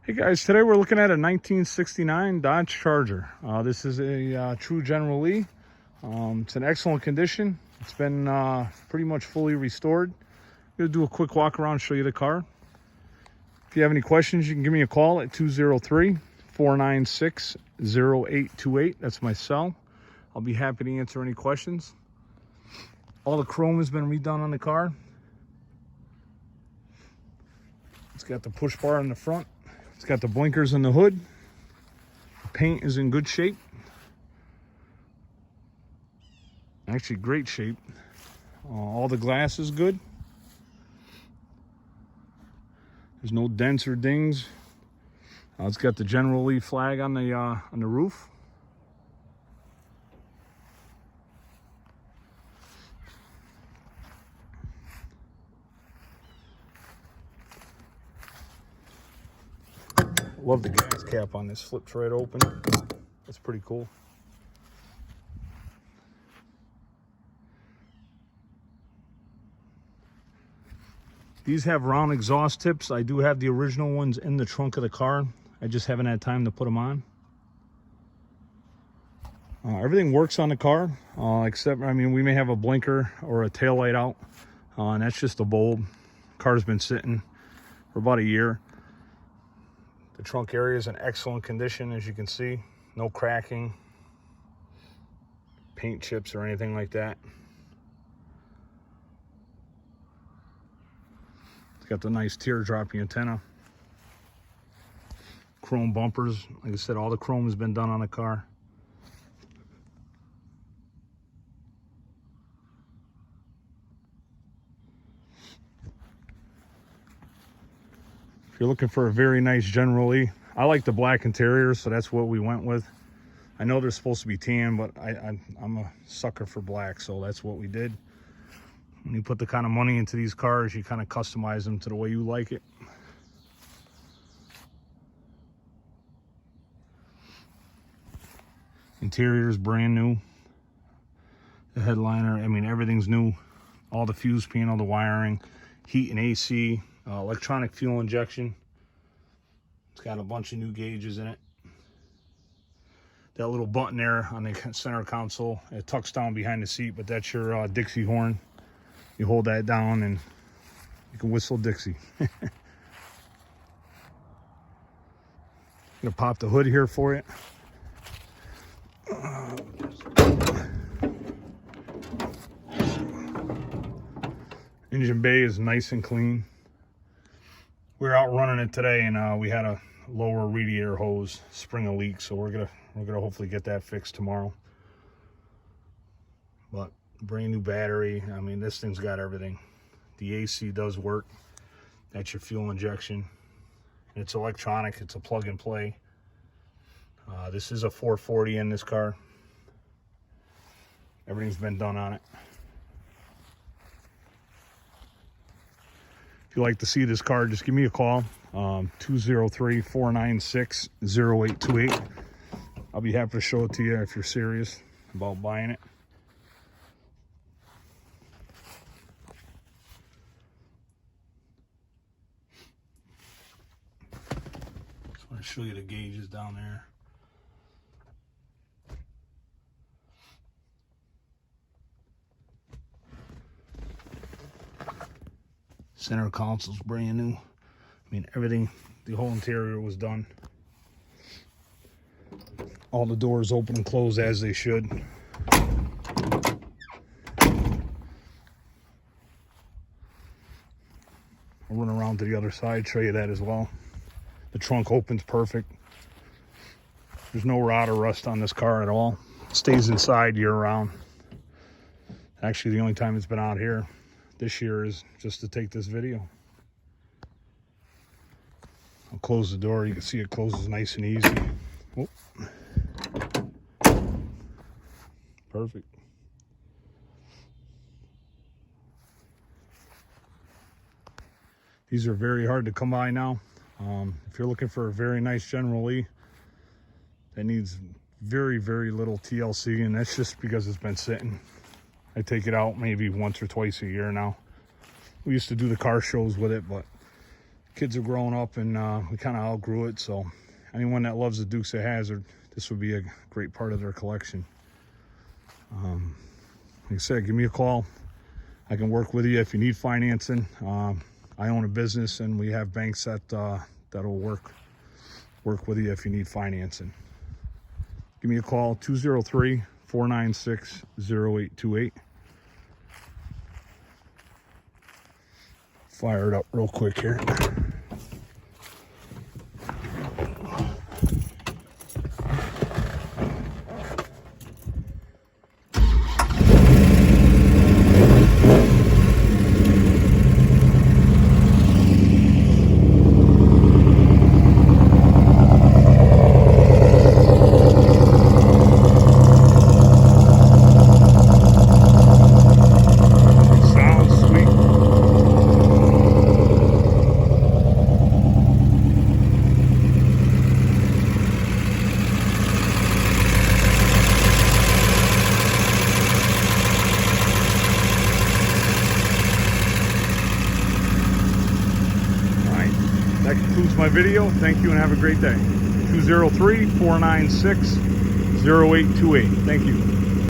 Hey guys, today we're looking at a 1969 Dodge Charger. This is a true General Lee. It's in excellent condition. It's been pretty much fully restored. I'm gonna do a quick walk around, show you the car. If you have any questions, you can give me a call at 203-496-0828. That's my cell. I'll be happy to answer any questions. All the chrome has been redone on the car. It's got the push bar in the front. It's got the blinkers in the hood. The paint is in good shape. Actually, great shape. All the glass is good. There's no dents or dings. It's got the General Lee flag on the roof. Love the gas cap on this, flips right open. That's pretty cool. These have round exhaust tips. I do have the original ones in the trunk of the car. I just haven't had time to put them on. Everything works on the car, except, I mean, we may have a blinker or a tail light out, and that's just a bulb. Car's been sitting for about a year. The trunk area is in excellent condition, as you can see. No cracking, paint chips, or anything like that. It's got the nice teardropping antenna. Chrome bumpers. Like I said, all the chrome has been done on the car. If you're looking for a very nice General Lee, I like the black interior, so that's what we went with. I know they're supposed to be tan, but I'm a sucker for black, so that's what we did. When you put the kind of money into these cars, you kind of customize them to the way you like it. Interior is brand new. The headliner, I mean, everything's new. All the fuse panel, the wiring, heat and AC. Electronic fuel injection. It's got a bunch of new gauges in it. That little button there on the center console, it tucks down behind the seat, but that's your Dixie horn. You hold that down and you can whistle Dixie. Gonna pop the hood here for you. Engine bay is nice and clean. We were out running it today, and we had a lower radiator hose spring a leak, so we're gonna hopefully get that fixed tomorrow. But brand new battery. I mean, this thing's got everything. The AC does work. That's your fuel injection. It's electronic. It's a plug and play. This is a 440 in this car. Everything's been done on it. If you'd like to see this car, just give me a call, 203-496-0828. I'll be happy to show it to you if you're serious about buying it. Just want to show you the gauges down there. Center console's brand new. I mean, everything, the whole interior was done. All the doors open and close as they should. I'll run around to the other side, show you that as well. The trunk opens perfect. There's no rot or rust on this car at all. It stays inside year round. Actually, the only time it's been out here this year is just to take this video. I'll close the door. You can see it closes nice and easy. Oh. Perfect. These are very hard to come by now. If you're looking for a very nice General Lee that needs very, very little TLC, and that's just because it's been sitting. I take it out maybe once or twice a year now. We used to do the car shows with it, but kids are growing up, and we kind of outgrew it. So anyone that loves the Dukes of Hazzard, this would be a great part of their collection. Like I said, give me a call. I can work with you if you need financing. I own a business, and we have banks that'll work with you if you need financing. Give me a call, 203-496-0828. Fire it up real quick here. That concludes my video. Thank you and have a great day. 203-496-0828. Thank you.